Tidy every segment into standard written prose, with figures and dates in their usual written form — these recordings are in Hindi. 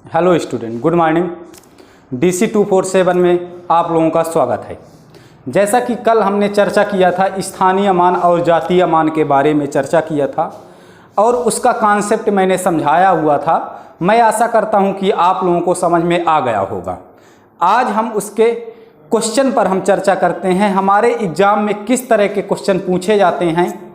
Hello student, good morning. DC 247 में आप लोगों का स्वागत है। जैसा कि कल हमने चर्चा किया था, स्थानीय मान और जातीय मान के बारे में चर्चा किया था और उसका कॉन्सेप्ट मैंने समझाया हुआ था। मैं आशा करता हूं कि आप लोगों को समझ में आ गया होगा। आज हम उसके क्वेश्चन पर हम चर्चा करते हैं। हमारे एग्ज़ाम में किस तरह के क्वेश्चन पूछे जाते हैं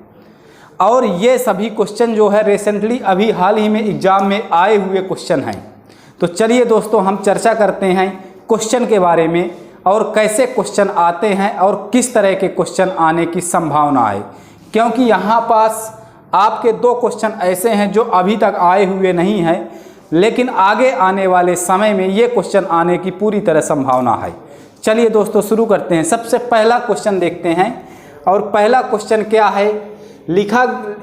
और ये सभी क्वेश्चन जो है रिसेंटली अभी हाल ही में एग्ज़ाम में आए हुए क्वेश्चन हैं। तो चलिए दोस्तों, हम चर्चा करते हैं क्वेश्चन के बारे में और कैसे क्वेश्चन आते हैं और किस तरह के क्वेश्चन आने की संभावना है। क्योंकि यहाँ पास आपके दो क्वेश्चन ऐसे हैं जो अभी तक आए हुए नहीं हैं, लेकिन आगे आने वाले समय में ये क्वेश्चन आने की पूरी तरह संभावना है। चलिए दोस्तों, शुरू करते हैं। सबसे पहला क्वेश्चन देखते हैं और पहला क्वेश्चन क्या है।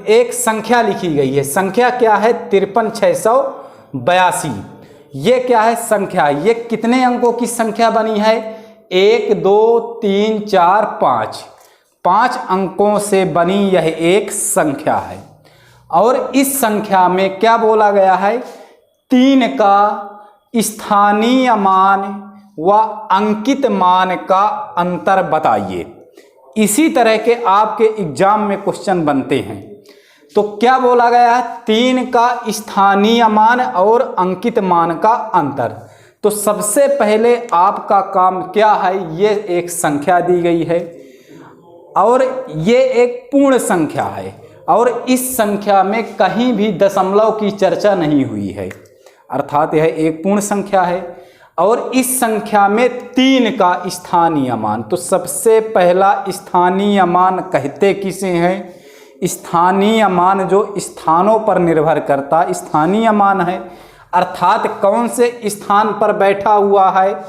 एक संख्या लिखी गई है। संख्या क्या है? 53,682। ये क्या है? संख्या। ये कितने अंकों की संख्या बनी है? 1 2 3 4 5। 5 अंकों से बनी यह एक संख्या है और इस संख्या में क्या बोला गया है? 3 का स्थानीय मान व अंकित मान का अंतर बताइए। इसी तरह के आपके एग्जाम में क्वेश्चन बनते हैं। तो क्या बोला गया है? 3 का स्थानीय मान और अंकित मान का अंतर। तो सबसे पहले आपका काम क्या है? ये एक संख्या दी गई है और ये एक पूर्ण संख्या है और इस संख्या में कहीं भी दशमलव की चर्चा नहीं हुई है, अर्थात यह एक पूर्ण संख्या है और इस संख्या में 3 का स्थानीय मान। तो सबसे पहला स्थानीय मान कहते किसे हैं? स्थानीय मान जो स्थानों पर निर्भर करता स्थानीय मान है, अर्थात कौन से स्थान पर बैठा हुआ है?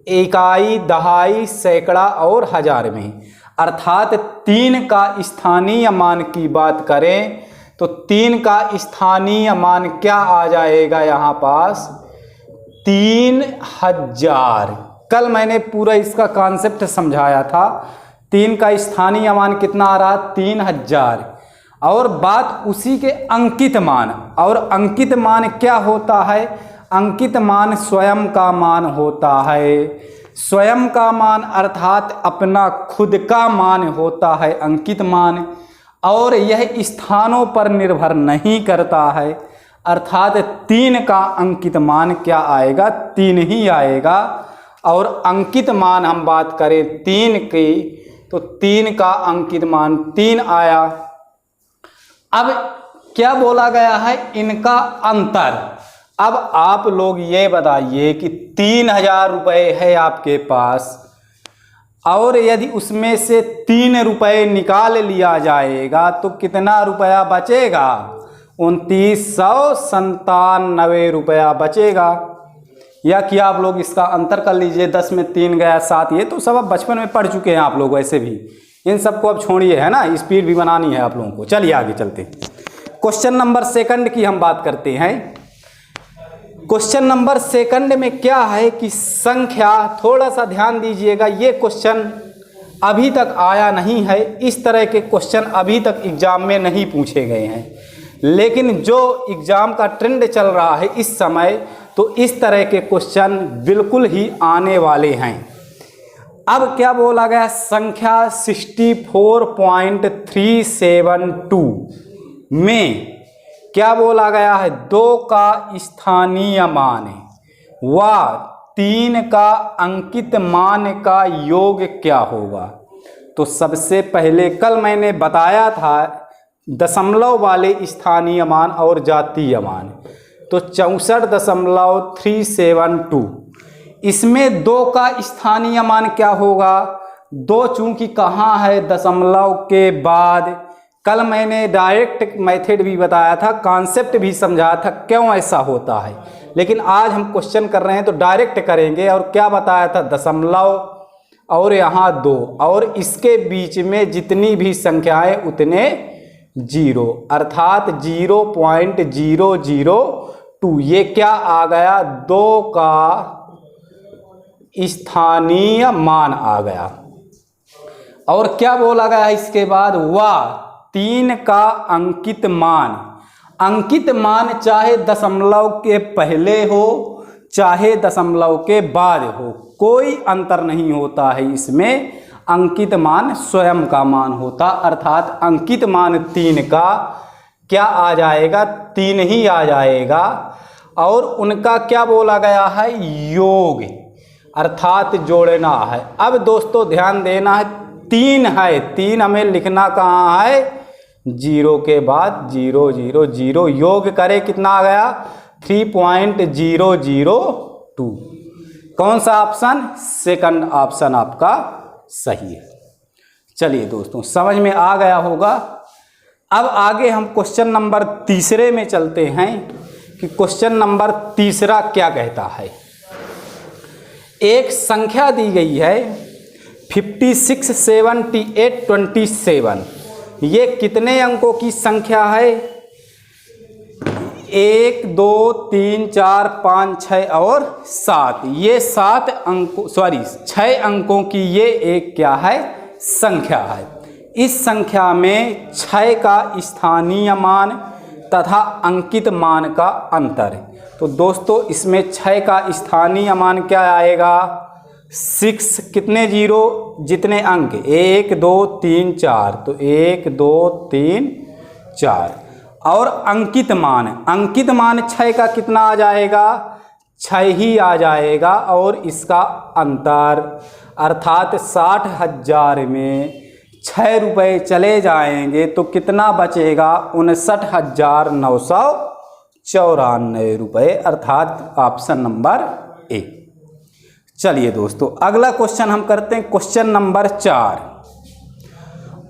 इकाई, दहाई, सैकड़ा और हजार में। अर्थात 3 का स्थानीय मान की बात करें तो 3 का स्थानीय मान क्या आ जाएगा यहाँ पास? 3000। कल मैंने पूरा इसका कॉन्सेप्ट समझाया था। 3 का स्थानीय मान कितना आ रहा? 3000। और बात उसी के अंकित मान। और अंकित मान क्या होता है? अंकित मान स्वयं का मान होता है। स्वयं का मान अर्थात अपना खुद का मान होता है अंकित मान, और यह स्थानों पर निर्भर नहीं करता है। अर्थात 3 का अंकित मान क्या आएगा? 3 ही आएगा। और अंकित मान हम बात करें 3 की तो 3 का अंकित मान 3 आया। अब क्या बोला गया है? इनका अंतर। अब आप लोग ये बताइए कि 3000 रुपये है आपके पास और यदि उसमें से 3 रुपये निकाल लिया जाएगा तो कितना रुपया बचेगा? 2997 रुपया बचेगा। या कि आप लोग इसका अंतर कर लीजिए। 10 में 3 गया 7। ये तो सब अब बचपन में पढ़ चुके हैं आप लोग, वैसे भी इन सबको अब छोड़िए, है ना, स्पीड भी बनानी है आप लोगों को। चलिए आगे चलते हैं। क्वेश्चन नंबर सेकंड की हम बात करते हैं। क्वेश्चन नंबर सेकंड में क्या है कि संख्या, थोड़ा सा ध्यान दीजिएगा, ये क्वेश्चन अभी तक आया नहीं है। इस तरह के क्वेश्चन अभी तक एग्जाम में नहीं पूछे गए हैं, लेकिन जो एग्जाम का ट्रेंड चल रहा है इस समय, तो इस तरह के क्वेश्चन बिल्कुल ही आने वाले हैं। अब क्या बोला गया? संख्या 64.372 में क्या बोला गया है? 2 का स्थानीय मान व 3 का अंकित मान का योग क्या होगा? तो सबसे पहले कल मैंने बताया था दशमलव वाले स्थानीय मान और जातीय मान, तो 64.372। इसमें 2 का स्थानीय मान क्या होगा? 2 चूंकि कहाँ है? दशमलव के बाद। कल मैंने डायरेक्ट मेथड भी बताया था, कॉन्सेप्ट भी समझाया था क्यों ऐसा होता है, लेकिन आज हम क्वेश्चन कर रहे हैं तो डायरेक्ट करेंगे। और क्या बताया था? दशमलव और यहाँ 2 और इसके बीच में जितनी भी संख्याएं उतने 0, अर्थात 0.002। ये क्या आ गया? 2 का स्थानीय मान आ गया। और क्या बोला गया इसके बाद? वह 3 का अंकित मान। अंकित मान चाहे दशमलव के पहले हो चाहे दशमलव के बाद हो, कोई अंतर नहीं होता है इसमें। अंकित मान स्वयं का मान होता, अर्थात अंकित मान 3 का क्या आ जाएगा, 3 ही आ जाएगा। और उनका क्या बोला गया है, योग, अर्थात जोड़ना है। अब दोस्तों ध्यान देना है, 3 है, 3 हमें लिखना कहाँ है, 0 के बाद 0 0 0, योग करे कितना आ गया 3.002। कौन सा ऑप्शन, सेकंड ऑप्शन आपका सही है। चलिए दोस्तों समझ में आ गया होगा। अब आगे हम क्वेश्चन नंबर 3 में चलते हैं कि क्वेश्चन नंबर 3 क्या कहता है। एक संख्या दी गई है 56 78 27, ये कितने अंकों की संख्या है, 1 2 3 4 5 6 और 7, ये 7 अंकों 6 अंकों की ये एक क्या है, संख्या है। इस संख्या में 6 का स्थानीय मान तथा अंकित मान का अंतर है। तो दोस्तों इसमें 6 का स्थानीय मान क्या आएगा, 6, कितने जीरो, जितने अंक 1 2 3 4, तो 1 2 3 4। और अंकित मान 6 का कितना आ जाएगा, 6 ही आ जाएगा। और इसका अंतर अर्थात 60,000 में 6 रुपये चले जाएंगे तो कितना बचेगा, 59,994 रुपये, अर्थात ऑप्शन नंबर ए। चलिए दोस्तों अगला क्वेश्चन हम करते हैं, क्वेश्चन नंबर 4।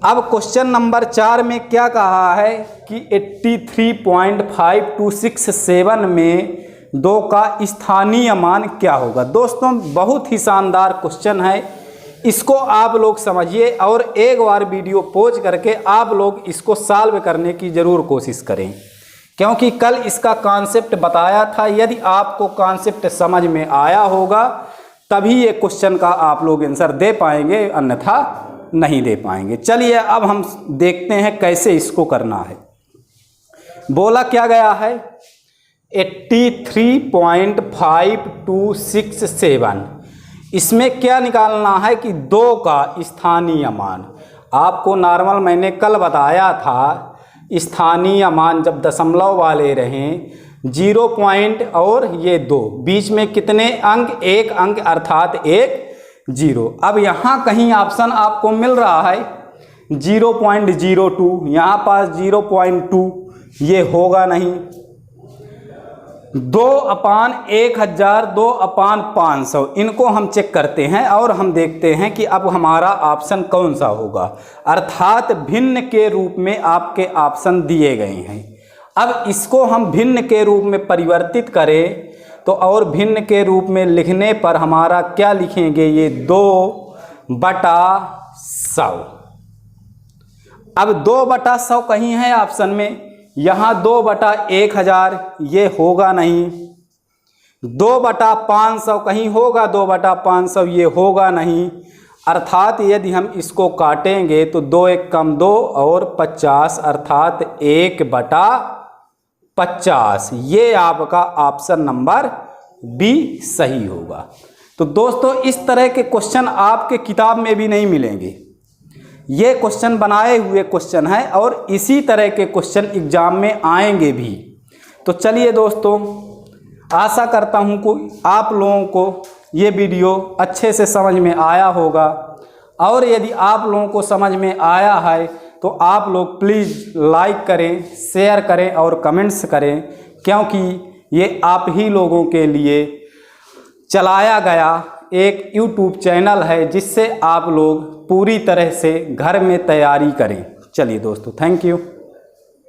अब क्वेश्चन नंबर 4 में क्या कहा है कि 83.5267 में 2 का स्थानीय मान क्या होगा। दोस्तों बहुत ही शानदार क्वेश्चन है, इसको आप लोग समझिए और एक बार वीडियो पॉज करके आप लोग इसको सॉल्व करने की ज़रूर कोशिश करें, क्योंकि कल इसका कॉन्सेप्ट बताया था। यदि आपको कॉन्सेप्ट समझ में आया होगा तभी ये क्वेश्चन का आप लोग आंसर दे पाएंगे, अन्यथा नहीं दे पाएंगे। चलिए अब हम देखते हैं कैसे इसको करना है। बोला क्या गया है, 83.5267, इसमें क्या निकालना है कि 2 का स्थानीय मान। आपको नॉर्मल मैंने कल बताया था, स्थानीय मान जब दशमलव वाले रहें 0 पॉइंट और ये 2, बीच में कितने अंक, 1 अंक अर्थात 1 0। अब यहाँ कहीं ऑप्शन आपको मिल रहा है 0.02, यहाँ पास 0.2, ये होगा नहीं। 2/1000, 2/500, इनको हम चेक करते हैं और हम देखते हैं कि अब हमारा ऑप्शन कौन सा होगा, अर्थात भिन्न के रूप में आपके ऑप्शन दिए गए हैं। अब इसको हम भिन्न के रूप में परिवर्तित करें तो, और भिन्न के रूप में लिखने पर हमारा क्या लिखेंगे, ये 2/100। अब 2/100 कहीं है ऑप्शन में, यहाँ 2/1000, ये होगा नहीं। 2/500 कहीं होगा, 2/500 ये होगा नहीं। अर्थात यदि हम इसको काटेंगे तो 2 1 कम 2 और 50, अर्थात 1/50, ये आपका ऑप्शन नंबर बी सही होगा। तो दोस्तों इस तरह के क्वेश्चन आपके किताब में भी नहीं मिलेंगे, ये क्वेश्चन बनाए हुए क्वेश्चन है और इसी तरह के क्वेश्चन एग्जाम में आएंगे भी। तो चलिए दोस्तों, आशा करता हूँ कि आप लोगों को ये वीडियो अच्छे से समझ में आया होगा, और यदि आप लोगों को समझ में आया है तो आप लोग प्लीज़ लाइक करें, शेयर करें और कमेंट्स करें, क्योंकि ये आप ही लोगों के लिए चलाया गया एक YouTube चैनल है जिससे आप लोग पूरी तरह से घर में तैयारी करें। चलिए दोस्तों, थैंक यू।